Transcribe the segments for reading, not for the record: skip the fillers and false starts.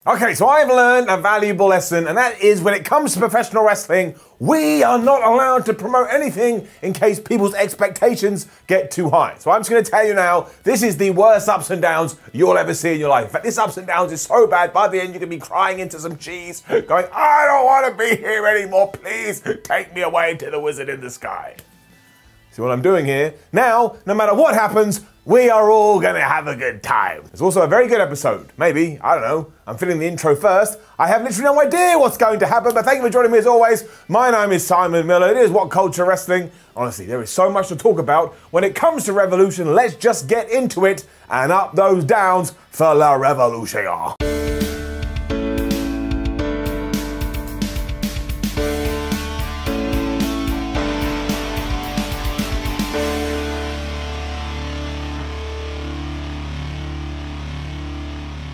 Okay, so I've learned a valuable lesson, and that is when it comes to professional wrestling, we are not allowed to promote anything in case people's expectations get too high. So I'm just going to tell you now, this is the worst ups and downs you'll ever see in your life. In fact, this ups and downs is so bad, by the end you're going to be crying into some cheese, going, I don't want to be here anymore, please take me away to the wizard in the sky. See what I'm doing here? Now, no matter what happens, we are all gonna have a good time. It's also a very good episode. Maybe, I don't know. I'm filling the intro first. I have literally no idea what's going to happen, but thank you for joining me as always. My name is Simon Miller. It is WhatCulture Wrestling. Honestly, there is so much to talk about. When it comes to Revolution, let's just get into it and up those downs for La Revolution.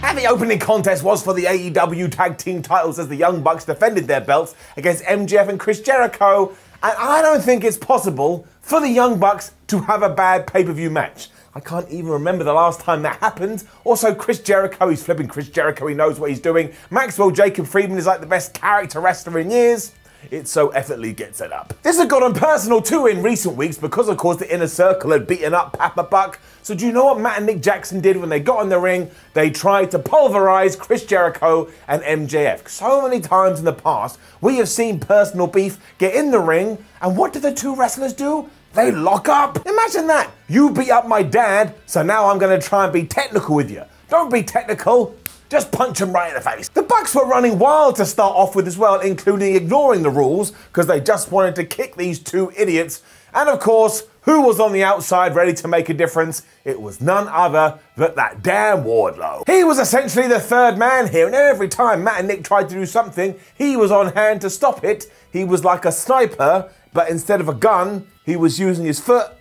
And the opening contest was for the AEW Tag Team titles as the Young Bucks defended their belts against MJF and Chris Jericho. And I don't think it's possible for the Young Bucks to have a bad pay-per-view match. I can't even remember the last time that happened. Also, Chris Jericho, he's flipping Chris Jericho, he knows what he's doing. Maxwell Jacob Friedman is like the best character wrestler in years. It so effortlessly gets it up. This has gotten personal too in recent weeks because, of course, the Inner Circle had beaten up Papa Buck. So do you know what Matt and Nick Jackson did when they got in the ring? They tried to pulverize Chris Jericho and MJF. So many times in the past, we have seen personal beef get in the ring, and what do the two wrestlers do? They lock up. Imagine that. You beat up my dad, so now I'm going to try and be technical with you. Don't be technical. Just punch him right in the face. The Bucks were running wild to start off with as well, including ignoring the rules, because they just wanted to kick these two idiots. And of course, who was on the outside ready to make a difference? It was none other than that damn Wardlow. He was essentially the third man here, and every time Matt and Nick tried to do something, he was on hand to stop it. He was like a sniper, but instead of a gun, he was using his foot,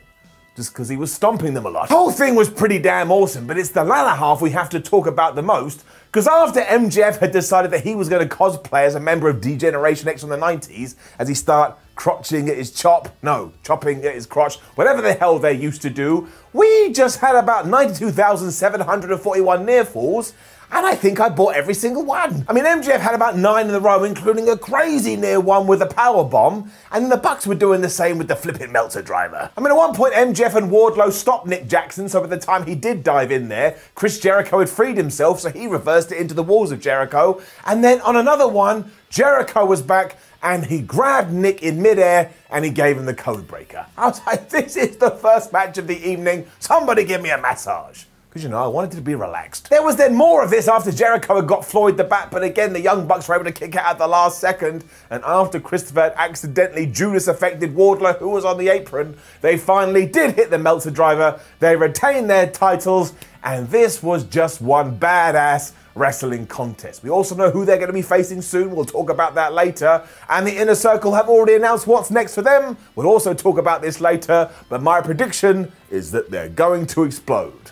just because he was stomping them a lot. The whole thing was pretty damn awesome, but it's the latter half we have to talk about the most, because after MJF had decided that he was going to cosplay as a member of D-Generation X from the 90s, as he started chopping at his crotch, whatever the hell they used to do, we just had about 92,741 near falls, and I think I bought every single one. I mean, MJF had about 9 in a row, including a crazy near one with a power bomb, and the Bucks were doing the same with the flipping Meltzer driver. I mean, at one point, MJF and Wardlow stopped Nick Jackson, so by the time he did dive in there, Chris Jericho had freed himself, so he reversed it into the walls of Jericho, and then on another one, Jericho was back, and he grabbed Nick in midair, and he gave him the code breaker. I was like, this is the first match of the evening, somebody give me a massage. Because, you know, I wanted it to be relaxed. There was then more of this after Jericho had got Floyd the Bat, but again, the Young Bucks were able to kick out at the last second. And after Christopher had accidentally Judas-affected Wardlow, who was on the apron, they finally did hit the Meltzer driver. They retained their titles, and this was just one badass wrestling contest. We also know who they're going to be facing soon. We'll talk about that later. And the Inner Circle have already announced what's next for them. We'll also talk about this later, but my prediction is that they're going to explode.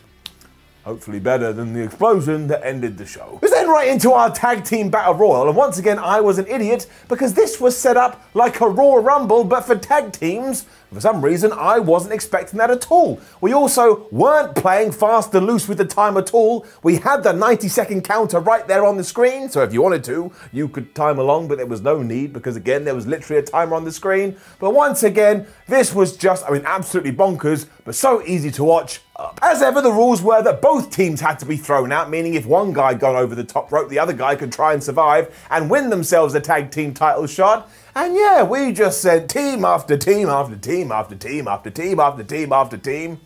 Hopefully better than the explosion that ended the show. We then right into our tag team battle royal, and once again I was an idiot because this was set up like a Royal Rumble but for tag teams. For some reason I wasn't expecting that at all. We also weren't playing fast and loose with the time at all. We had the 90-second counter right there on the screen, so if you wanted to, you could time along, but there was no need because again there was literally a timer on the screen. But once again, this was just, absolutely bonkers, but so easy to watch. As ever, the rules were that both teams had to be thrown out, meaning if one guy got over the top rope, the other guy could try and survive and win themselves a tag team title shot. And yeah, we just sent team after team after team after team after team after team after team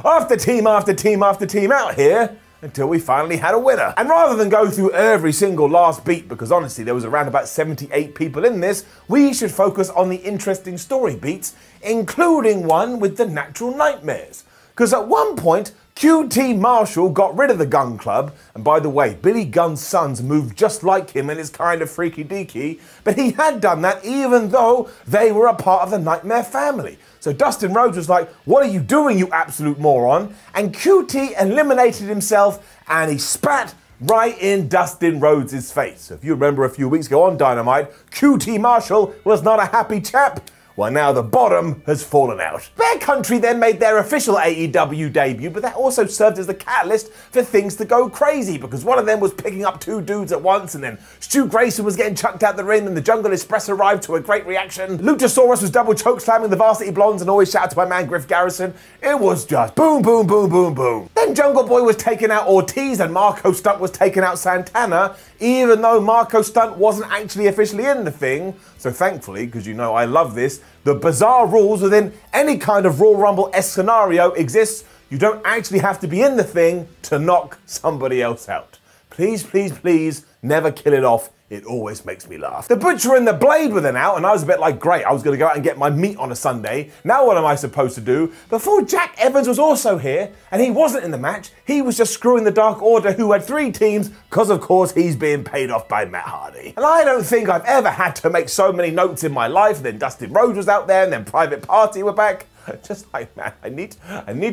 after team after team after team out here until we finally had a winner. And rather than go through every single last beat, because honestly there was around about 78 people in this, we should focus on the interesting story beats, including one with the Natural Nightmares. Because at one point, QT Marshall got rid of the Gun Club, and by the way, Billy Gunn's sons moved just like him and is kind of freaky deaky, but he had done that even though they were a part of the Nightmare family. So Dustin Rhodes was like, what are you doing, you absolute moron? And QT eliminated himself and he spat right in Dustin Rhodes' face. So if you remember a few weeks ago on Dynamite, QT Marshall was not a happy chap. Well, now the bottom has fallen out. Bear Country then made their official AEW debut, but that also served as the catalyst for things to go crazy, because one of them was picking up two dudes at once, and then Stu Grayson was getting chucked out the ring, and the Jungle Express arrived to a great reaction. Luchasaurus was double chokeslamming the Varsity Blondes, and always shout out to my man Griff Garrison. It was just boom, boom, boom, boom, boom. Then Jungle Boy was taking out Ortiz, and Marco Stunt was taking out Santana, even though Marco Stunt wasn't actually officially in the thing. So thankfully, because you know I love this, the bizarre rules within any kind of Royal Rumble-esque scenario exists. You don't actually have to be in the thing to knock somebody else out. Please, please, please, never kill it off. It always makes me laugh. The Butcher and the Blade were then out, and I was a bit like, great, I was going to go out and get my meat on a Sunday. Now what am I supposed to do? Before Jack Evans was also here, and he wasn't in the match. He was just screwing the Dark Order, who had 3 teams, because of course he's being paid off by Matt Hardy. And I don't think I've ever had to make so many notes in my life. Then Dustin Rhodes was out there, and then Private Party were back. Just like, man, I need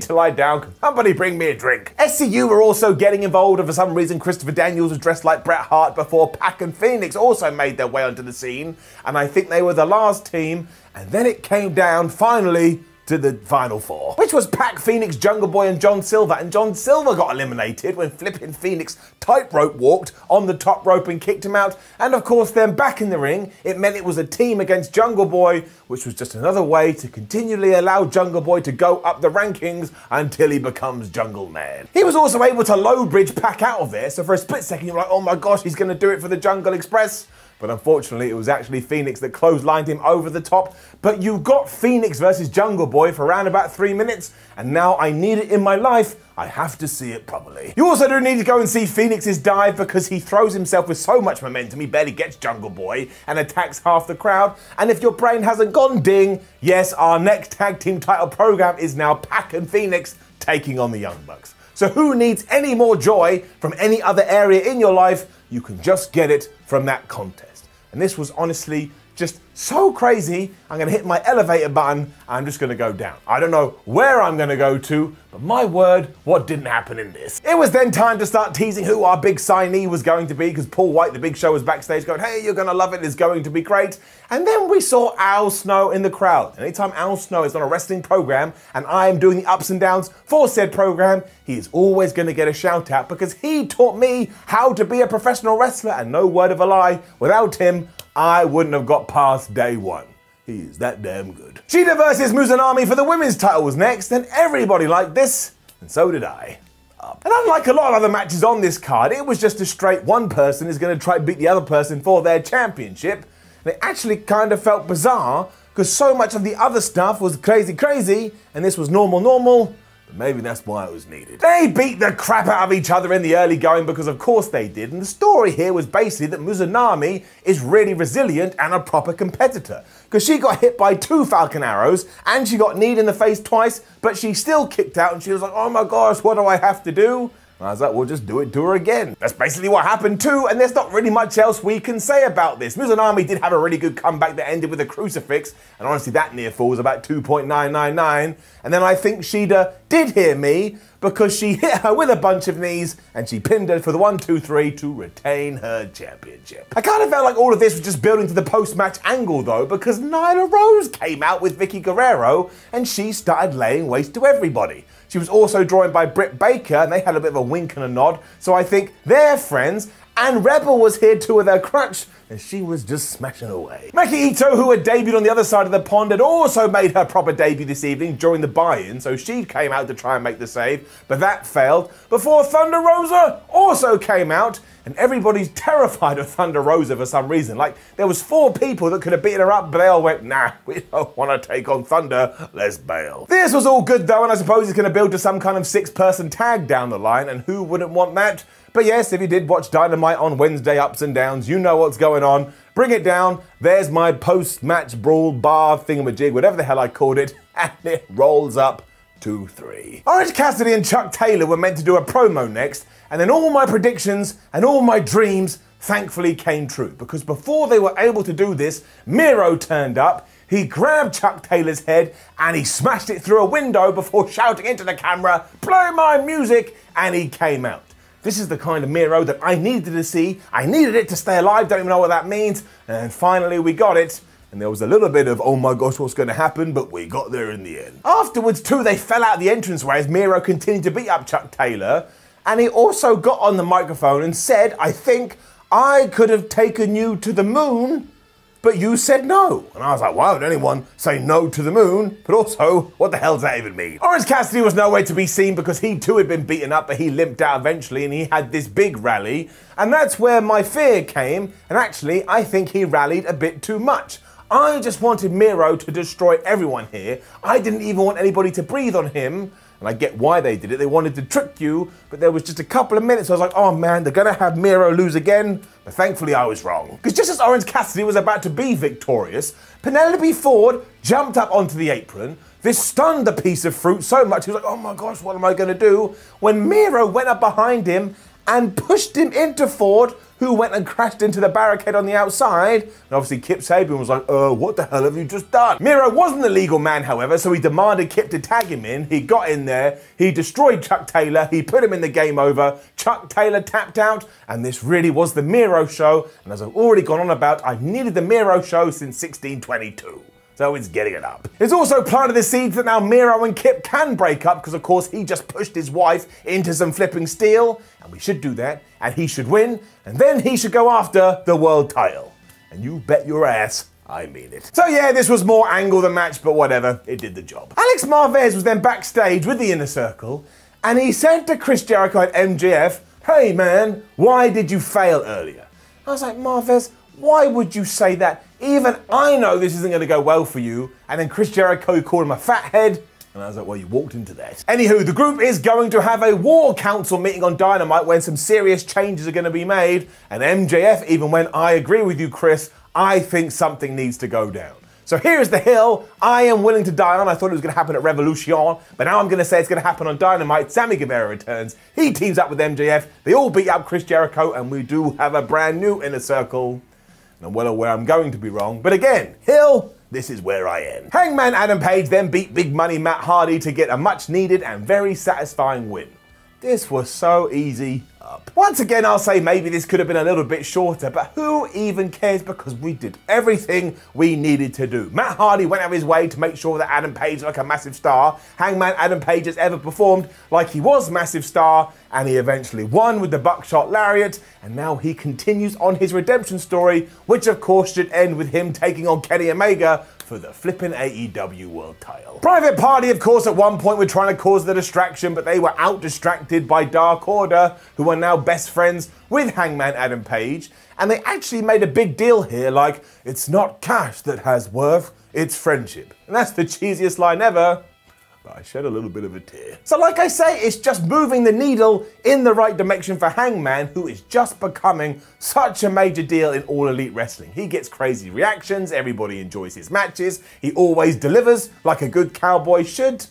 to lie down. Can somebody bring me a drink? SCU were also getting involved, and for some reason Christopher Daniels was dressed like Bret Hart before Pac and Phoenix also made their way onto the scene, and I think they were the last team, and then it came down finally to the final 4, which was Pac, Phoenix, Jungle Boy, and John Silver. And John Silver got eliminated when flipping Phoenix tightrope walked on the top rope and kicked him out. And of course, then back in the ring, it meant it was a team against Jungle Boy, which was just another way to continually allow Jungle Boy to go up the rankings until he becomes Jungle Man. He was also able to low bridge Pac out of there, so for a split second you're like, oh my gosh, he's going to do it for the Jungle Express. But unfortunately, it was actually Phoenix that clotheslined him over the top. But you got Phoenix versus Jungle Boy for around about 3 minutes, and now I need it in my life. I have to see it properly. You also do need to go and see Phoenix's dive, because he throws himself with so much momentum, he barely gets Jungle Boy and attacks half the crowd. And if your brain hasn't gone ding, yes, our next tag team title program is now Pac and Phoenix taking on the Young Bucks. So who needs any more joy from any other area in your life? You can just get it from that contest. And this was honestly just so crazy. I'm going to hit my elevator button and I'm just going to go down. I don't know where I'm going to go to, but my word, what didn't happen in this? It was then time to start teasing who our big signee was going to be, because Paul White, the Big Show, was backstage going, hey, you're going to love it, it's going to be great. And then we saw Al Snow in the crowd. Anytime Al Snow is on a wrestling program and I am doing the ups and downs for said program, he is always going to get a shout out, because he taught me how to be a professional wrestler, and no word of a lie, without him, I wouldn't have got past day 1. He is that damn good. Shida versus Mizunami for the women's title was next, and everybody liked this, and so did I. And unlike a lot of other matches on this card, it was just a straight one person is going to try to beat the other person for their championship. And it actually kind of felt bizarre, because so much of the other stuff was crazy, and this was normal. Maybe that's why it was needed. They beat the crap out of each other in the early going, because of course they did, and the story here was basically that Mizunami is really resilient and a proper competitor, because she got hit by 2 Falcon Arrows and she got kneed in the face twice, but she still kicked out and she was like, oh my gosh, what do I have to do? And I was like, we'll just do it to her again. That's basically what happened too, and there's not really much else we can say about this. Mizunami did have a really good comeback that ended with a crucifix, and honestly that near fall was about 2.999. And then I think Shida did hear me, because she hit her with a bunch of knees and she pinned her for the 1, 2, 3 to retain her championship. I kind of felt like all of this was just building to the post-match angle though, because Nyla Rose came out with Vicky Guerrero and she started laying waste to everybody. She was also joined by Britt Baker, and they had a bit of a wink and a nod, so I think they're friends. And Rebel was here too with her crutch, and she was just smashing away. Maki Ito, who had debuted on the other side of the pond, had also made her proper debut this evening during the buy-in, so she came out to try and make the save, but that failed, before Thunder Rosa also came out, and everybody's terrified of Thunder Rosa for some reason. Like, there was 4 people that could have beaten her up, but they all went, nah, we don't want to take on Thunder, let's bail. This was all good though, and I suppose it's going to build to some kind of 6-person tag down the line, and who wouldn't want that? But yes, if you did watch Dynamite on Wednesday ups and downs, you know what's going on. Bring it down. There's my post-match brawl bar thingamajig, whatever the hell I called it, and it rolls up 2-3. Orange Cassidy and Chuck Taylor were meant to do a promo next, and then all my predictions and all my dreams thankfully came true, because before they were able to do this, Miro turned up. He grabbed Chuck Taylor's head and he smashed it through a window before shouting into the camera, "Play my music," and he came out. This is the kind of Miro that I needed to see. I needed it to stay alive, don't even know what that means. And finally we got it. and there was a little bit of, oh my gosh, what's going to happen, but we got there in the end. Afterwards, too, they fell out the entranceway as Miro continued to beat up Chuck Taylor, and he also got on the microphone and said, I think I could have taken you to the moon, but you said no. And I was like, why would anyone say no to the moon? But also, what the hell does that even mean? Orange Cassidy was nowhere to be seen because he too had been beaten up, but he limped out eventually and he had this big rally. And that's where my fear came. And actually, I think he rallied a bit too much. I just wanted Miro to destroy everyone here. I didn't even want anybody to breathe on him. And I get why they did it. They wanted to trick you, but there was just a couple of minutes. I was like, oh man, they're gonna have Miro lose again. But thankfully I was wrong. Because just as Orange Cassidy was about to be victorious, Penelope Ford jumped up onto the apron. This stunned the piece of fruit so much, he was like, oh my gosh, what am I gonna do? When Miro went up behind him and pushed him into Ford, who went and crashed into the barricade on the outside. And obviously Kip Sabian was like, what the hell have you just done? Miro wasn't a legal man, however, so he demanded Kip to tag him in. He got in there, he destroyed Chuck Taylor, he put him in the game over. Chuck Taylor tapped out, and this really was the Miro show. And as I've already gone on about, I've needed the Miro show since 1622. So it's getting it up. It's also planted the seeds that now Miro and Kip can break up because, of course, he just pushed his wife into some flipping steel, and we should do that, and he should win, and then he should go after the world title. And you bet your ass I mean it. So yeah, this was more angle than match, but whatever, it did the job. Alex Marvez was then backstage with the Inner Circle, and he said to Chris Jericho and MJF, hey man, why did you fail earlier? I was like, Marvez, why would you say that? Even I know this isn't going to go well for you. And then Chris Jericho called him a fathead. And I was like, well, you walked into that. Anywho, the group is going to have a War Council meeting on Dynamite when some serious changes are going to be made. And MJF even went, I agree with you, Chris. I think something needs to go down. So here's the hill I am willing to die on. I thought it was going to happen at Revolution, but now I'm going to say it's going to happen on Dynamite. Sammy Guevara returns. He teams up with MJF. They all beat up Chris Jericho, and we do have a brand new Inner Circle. And I'm well aware I'm going to be wrong, but again, hill, this is where I end. Hangman Adam Page then beat Big Money Matt Hardy to get a much needed and very satisfying win. This was so easy up. Once again, I'll say maybe this could have been a little bit shorter, but who even cares because we did everything we needed to do. Matt Hardy went out of his way to make sure that Adam Page was like a massive star. Hangman Adam Page has ever performed like he was a massive star, and he eventually won with the buckshot lariat, and now he continues on his redemption story, which of course should end with him taking on Kenny Omega for the flippin' AEW World Title. Private Party, of course, at one point were trying to cause the distraction, but they were out-distracted by Dark Order, who are now best friends with Hangman Adam Page, and they actually made a big deal here, like, it's not cash that has worth, it's friendship. And that's the cheesiest line ever. But I shed a little bit of a tear. So like I say, it's just moving the needle in the right direction for Hangman, who is just becoming such a major deal in All Elite Wrestling. He gets crazy reactions, everybody enjoys his matches, he always delivers like a good cowboy should.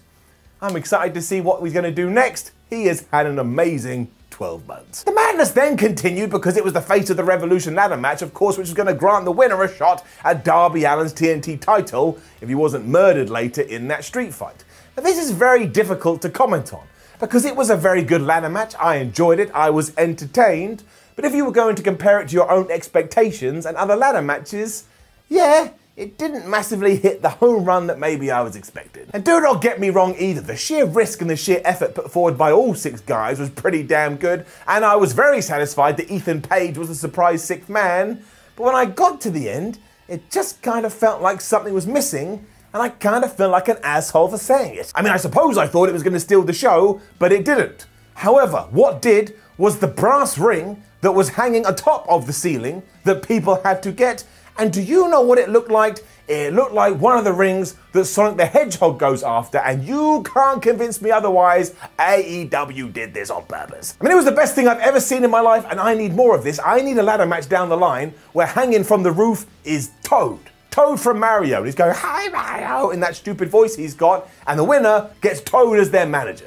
I'm excited to see what he's going to do next. He has had an amazing 12 months. The madness then continued because it was the Fate of the Revolution ladder match, of course, which was going to grant the winner a shot at Darby Allin's TNT title if he wasn't murdered later in that street fight. Now, this is very difficult to comment on because it was a very good ladder match. I enjoyed it. I was entertained. But if you were going to compare it to your own expectations and other ladder matches, yeah, it didn't massively hit the home run that maybe I was expecting. And do not get me wrong either. The sheer risk and the sheer effort put forward by all 6 guys was pretty damn good. And I was very satisfied that Ethan Page was the surprise 6th man. But when I got to the end, it just kind of felt like something was missing. And I kind of feel like an asshole for saying it. I mean, I suppose I thought it was going to steal the show, but it didn't. However, what did was the brass ring that was hanging atop of the ceiling that people had to get. And do you know what it looked like? It looked like one of the rings that Sonic the Hedgehog goes after, and you can't convince me otherwise. AEW did this on purpose. I mean, it was the best thing I've ever seen in my life, and I need more of this. I need a ladder match down the line where hanging from the roof is Toad. Toad from Mario, and he's going, hi Mario, in that stupid voice he's got, and the winner gets Toad as their manager.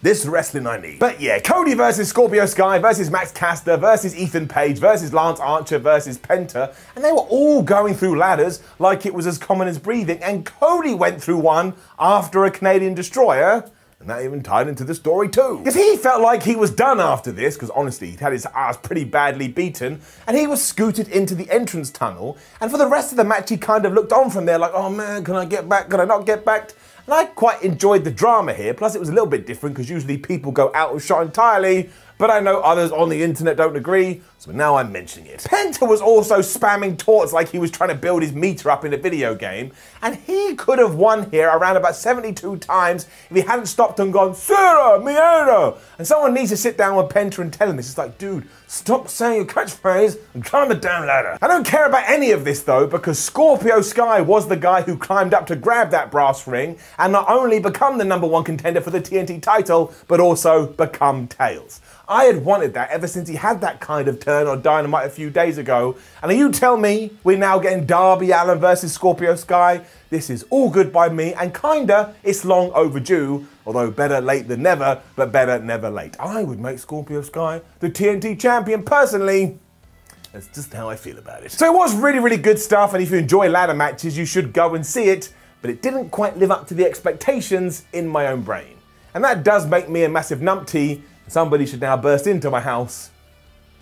This is wrestling I need. But yeah, Cody versus Scorpio Sky versus Max Caster versus Ethan Page versus Lance Archer versus Penta, and they were all going through ladders like it was as common as breathing, and Cody went through one after a Canadian Destroyer. And that even tied into the story too. Because he felt like he was done after this, because honestly, he'd had his ass pretty badly beaten, and he was scooted into the entrance tunnel, and for the rest of the match, he kind of looked on from there like, oh man, can I get back? Can I not get back? And I quite enjoyed the drama here, plus it was a little bit different, because usually people go out of shot entirely, but I know others on the internet don't agree, so now I'm mentioning it. Penta was also spamming taunts like he was trying to build his meter up in a video game, and he could have won here around about 72 times if he hadn't stopped and gone, Sera, Miro! And someone needs to sit down with Penta and tell him this. It's like, dude, stop saying your catchphrase and climb the damn ladder. I don't care about any of this though, because Scorpio Sky was the guy who climbed up to grab that brass ring and not only become the #1 contender for the TNT title, but also become Tails. I had wanted that ever since he had that kind of turn on Dynamite a few days ago. And you tell me we're now getting Darby Allin versus Scorpio Sky? This is all good by me, and kinda, it's long overdue. Although better late than never, but better never late. I would make Scorpio Sky the TNT champion personally. That's just how I feel about it. So it was really, really good stuff, and if you enjoy ladder matches, you should go and see it. But it didn't quite live up to the expectations in my own brain. And that does make me a massive numpty. Somebody should now burst into my house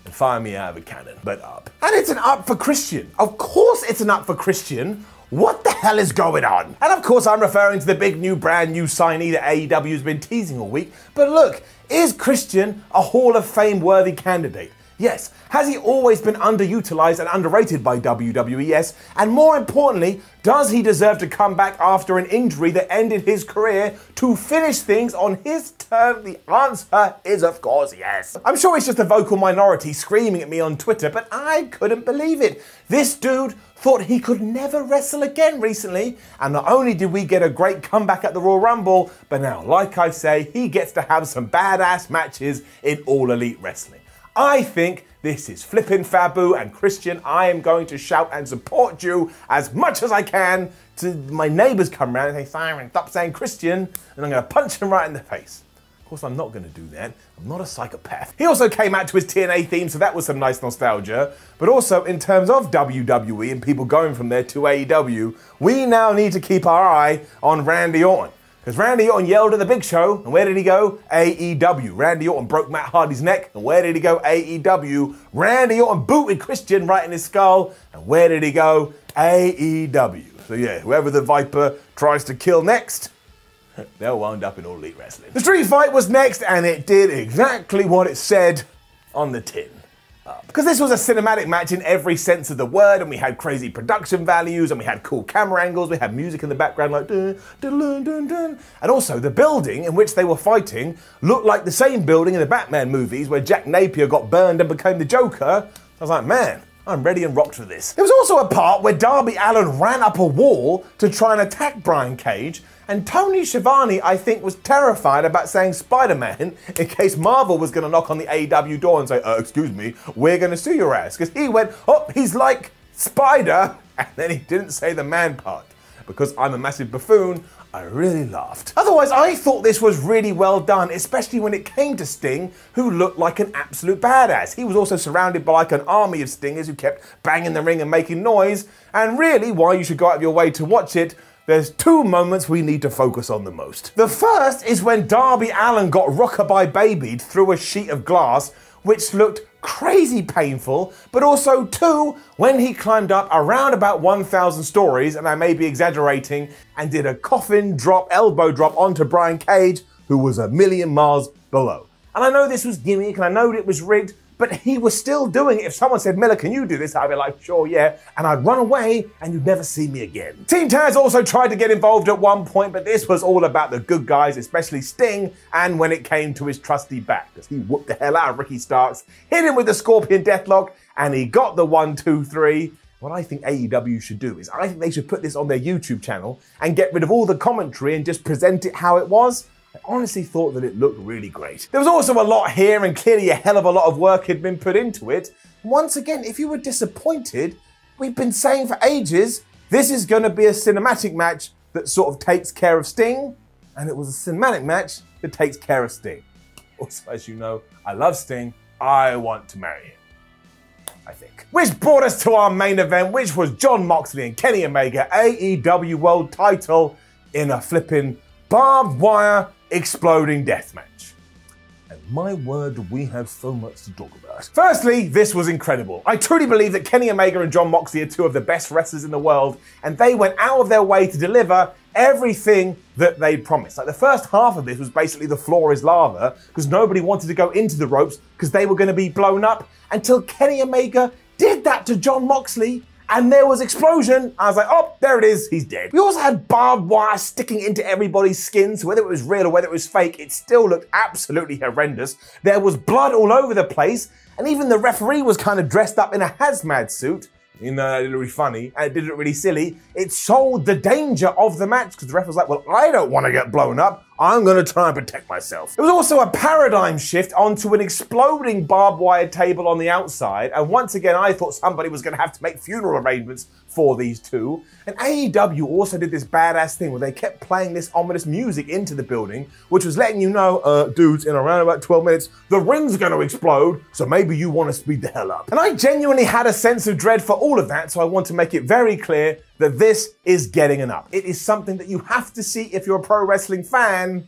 and fire me out of a cannon. But up. And it's an up for Christian. Of course it's an up for Christian. What the hell is going on? And of course I'm referring to the big new brand new signee that AEW has been teasing all week. But look, is Christian a Hall of Fame worthy candidate? Yes. Has he always been underutilized and underrated by WWE? Yes. And more importantly, does he deserve to come back after an injury that ended his career to finish things on his turn? The answer is of course yes. I'm sure it's just a vocal minority screaming at me on Twitter, but I couldn't believe it. This dude thought he could never wrestle again recently, and not only did we get a great comeback at the Royal Rumble, but now, like I say, he gets to have some badass matches in All Elite Wrestling. I think this is flippin' Fabu, and Christian, I am going to shout and support you as much as I can till my neighbours come around and say, Simon, stop saying Christian, and I'm going to punch him right in the face. Of course, I'm not going to do that. I'm not a psychopath. He also came out to his TNA theme, so that was some nice nostalgia. But also, in terms of WWE and people going from there to AEW, we now need to keep our eye on Randy Orton. Because Randy Orton yelled at the Big Show, and where did he go? AEW. Randy Orton broke Matt Hardy's neck, and where did he go? AEW. Randy Orton booted Christian right in his skull, and where did he go? AEW. So yeah, whoever the Viper tries to kill next, they'll wind up in All Elite Wrestling. The street fight was next, and it did exactly what it said on the tin. Because this was a cinematic match in every sense of the word, and we had crazy production values, and we had cool camera angles, we had music in the background like dun, dun, dun, dun, dun. And also the building in which they were fighting looked like the same building in the Batman movies where Jack Napier got burned and became the Joker. I was like, man, I'm ready and rocked for this. There was also a part where Darby Allin ran up a wall to try and attack Brian Cage, and Tony Schiavone, I think, was terrified about saying Spider-Man in case Marvel was going to knock on the AEW door and say, excuse me, we're going to sue your ass. Because he went, oh, he's like Spider, and then he didn't say the man part. Because I'm a massive buffoon, I really laughed. Otherwise, I thought this was really well done, especially when it came to Sting, who looked like an absolute badass. He was also surrounded by like an army of Stingers who kept banging the ring and making noise. And really, why you should go out of your way to watch it, there's two moments we need to focus on the most. The first is when Darby Allin got rockabye babied through a sheet of glass, which looked crazy painful, but also two, when he climbed up around about 1,000 stories, and I may be exaggerating, and did a coffin drop, elbow drop onto Brian Cage, who was a million miles below. And I know this was gimmick, and I know it was rigged, but he was still doing it. If someone said, Miller, can you do this? I'd be like, sure, yeah. And I'd run away and you'd never see me again. Team Taz also tried to get involved at one point, but this was all about the good guys, especially Sting, and when it came to his trusty back, because he whooped the hell out of Ricky Starks, hit him with the Scorpion Deathlock, and he got the 1, 2, 3. What I think AEW should do is, I think they should put this on their YouTube channel and get rid of all the commentary and just present it how it was. I honestly thought that it looked really great. There was also a lot here, and clearly a hell of a lot of work had been put into it. Once again, if you were disappointed, we've been saying for ages, this is going to be a cinematic match that sort of takes care of Sting, and it was a cinematic match that takes care of Sting. Also, as you know, I love Sting. I want to marry him, I think. Which brought us to our main event, which was Jon Moxley and Kenny Omega, AEW World Title in a flipping barbed wire exploding deathmatch. And my word, do we have so much to talk about. Firstly, this was incredible. I truly believe that Kenny Omega and Jon Moxley are two of the best wrestlers in the world, and they went out of their way to deliver everything that they promised. Like, the first half of this was basically the floor is lava, because nobody wanted to go into the ropes because they were going to be blown up, until Kenny Omega did that to Jon Moxley. And there was explosion. I was like, oh, there it is, he's dead. We also had barbed wire sticking into everybody's skin, so whether it was real or whether it was fake, it still looked absolutely horrendous. There was blood all over the place, and even the referee was kind of dressed up in a hazmat suit. You know, that did look really funny, and it did look really silly. It showed the danger of the match, because the ref was like, well, I don't want to get blown up. I'm going to try and protect myself. It was also a paradigm shift onto an exploding barbed wire table on the outside, and once again, I thought somebody was going to have to make funeral arrangements for these two. And AEW also did this badass thing where they kept playing this ominous music into the building, which was letting you know, dudes, in around about 12 minutes, the ring's going to explode, so maybe you want to speed the hell up. And I genuinely had a sense of dread for all of that, so I want to make it very clear that this is getting an up. It is something that you have to see if you're a pro wrestling fan.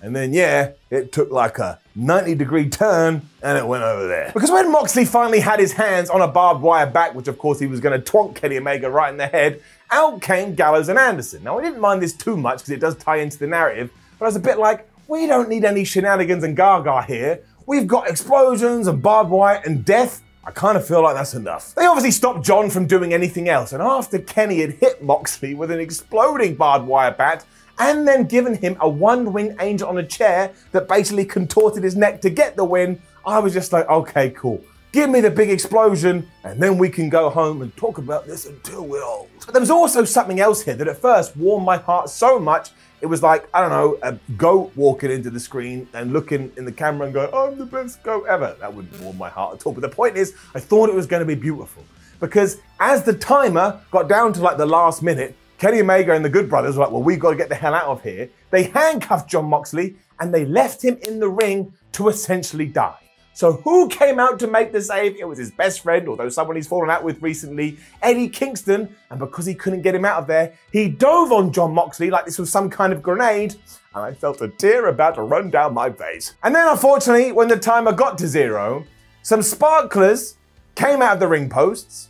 And then, yeah, it took like a 90-degree turn and it went over there. Because when Moxley finally had his hands on a barbed wire back, which of course he was going to twonk Kenny Omega right in the head, out came Gallows and Anderson. Now, I didn't mind this too much because it does tie into the narrative, but I was a bit like, we don't need any shenanigans and gaga here. We've got explosions and barbed wire and death. I kind of feel like that's enough. They obviously stopped John from doing anything else, and after Kenny had hit Moxley with an exploding barbed wire bat, and then given him a one-winged angel on a chair that basically contorted his neck to get the win, I was just like, okay, cool. Give me the big explosion, and then we can go home and talk about this until we're old. But there was also something else here that at first warmed my heart so much, it was like, I don't know, a goat walking into the screen and looking in the camera and going, I'm the best goat ever. That wouldn't warm my heart at all. But the point is, I thought it was going to be beautiful. Because as the timer got down to like the last minute, Kenny Omega and the Good Brothers were like, well, we've got to get the hell out of here. They handcuffed Jon Moxley and they left him in the ring to essentially die. So who came out to make the save? It was his best friend, although someone he's fallen out with recently, Eddie Kingston. And because he couldn't get him out of there, he dove on Jon Moxley like this was some kind of grenade. And I felt a tear about to run down my face. And then unfortunately, when the timer got to 0, some sparklers came out of the ring posts.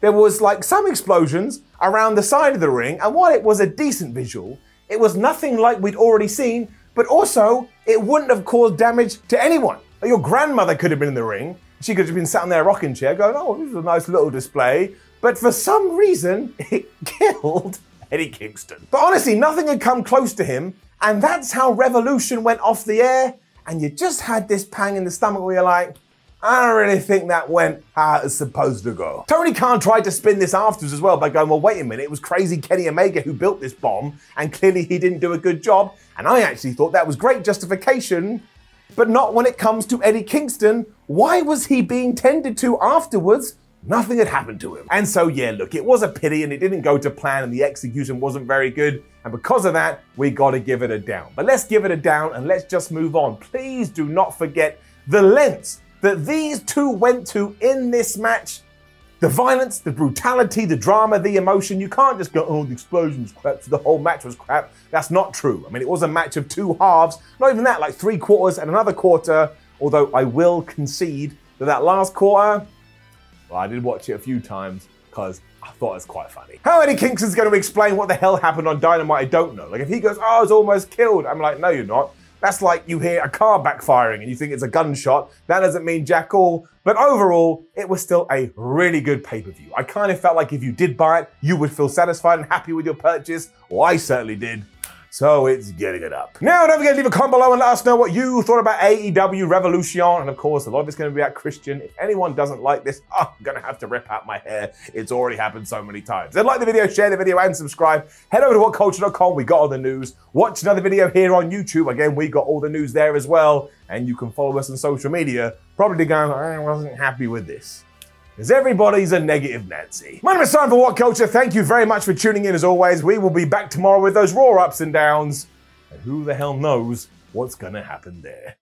There was like some explosions around the side of the ring, and while it was a decent visual, it was nothing like we'd already seen, but also it wouldn't have caused damage to anyone. Like, your grandmother could have been in the ring, she could have been sat in their rocking chair going, oh, this is a nice little display, but for some reason, it killed Eddie Kingston. But honestly, nothing had come close to him, and that's how Revolution went off the air, and you just had this pang in the stomach where you're like, I don't really think that went how it's supposed to go. Tony Khan tried to spin this afterwards as well by going, well, wait a minute, it was crazy Kenny Omega who built this bomb, and clearly he didn't do a good job. And I actually thought that was great justification, but not when it comes to Eddie Kingston. Why was he being tended to afterwards? Nothing had happened to him. And so, yeah, look, it was a pity and it didn't go to plan and the execution wasn't very good. And because of that, we got to give it a down. But let's give it a down and let's just move on. Please do not forget the lengths that these two went to in this match. The violence, the brutality, the drama, the emotion. You can't just go, oh, the explosion was crap, so the whole match was crap. That's not true. I mean, it was a match of 2 halves. Not even that, like 3 quarters and another quarter. Although I will concede that that last quarter, well, I did watch it a few times because I thought it was quite funny. How Eddie Kingston's going to explain what the hell happened on Dynamite, I don't know. Like, if he goes, oh, I was almost killed, I'm like, no, you're not. That's like you hear a car backfiring and you think it's a gunshot. That doesn't mean jack all. But overall, it was still a really good pay-per-view. I kind of felt like if you did buy it, you would feel satisfied and happy with your purchase. Well, I certainly did. So it's getting it up. Now, don't forget to leave a comment below and let us know what you thought about AEW Revolution. And of course, a lot of it's going to be about Christian. If anyone doesn't like this, I'm going to have to rip out my hair. It's already happened so many times. Then like the video, share the video, and subscribe. Head over to WhatCulture.com. We got all the news. Watch another video here on YouTube. Again, we got all the news there as well. And you can follow us on social media. Probably going, I wasn't happy with this. Because everybody's a negative Nancy. My name is Simon for WhatCulture. Thank you very much for tuning in as always. We will be back tomorrow with those Raw ups and downs. And who the hell knows what's going to happen there.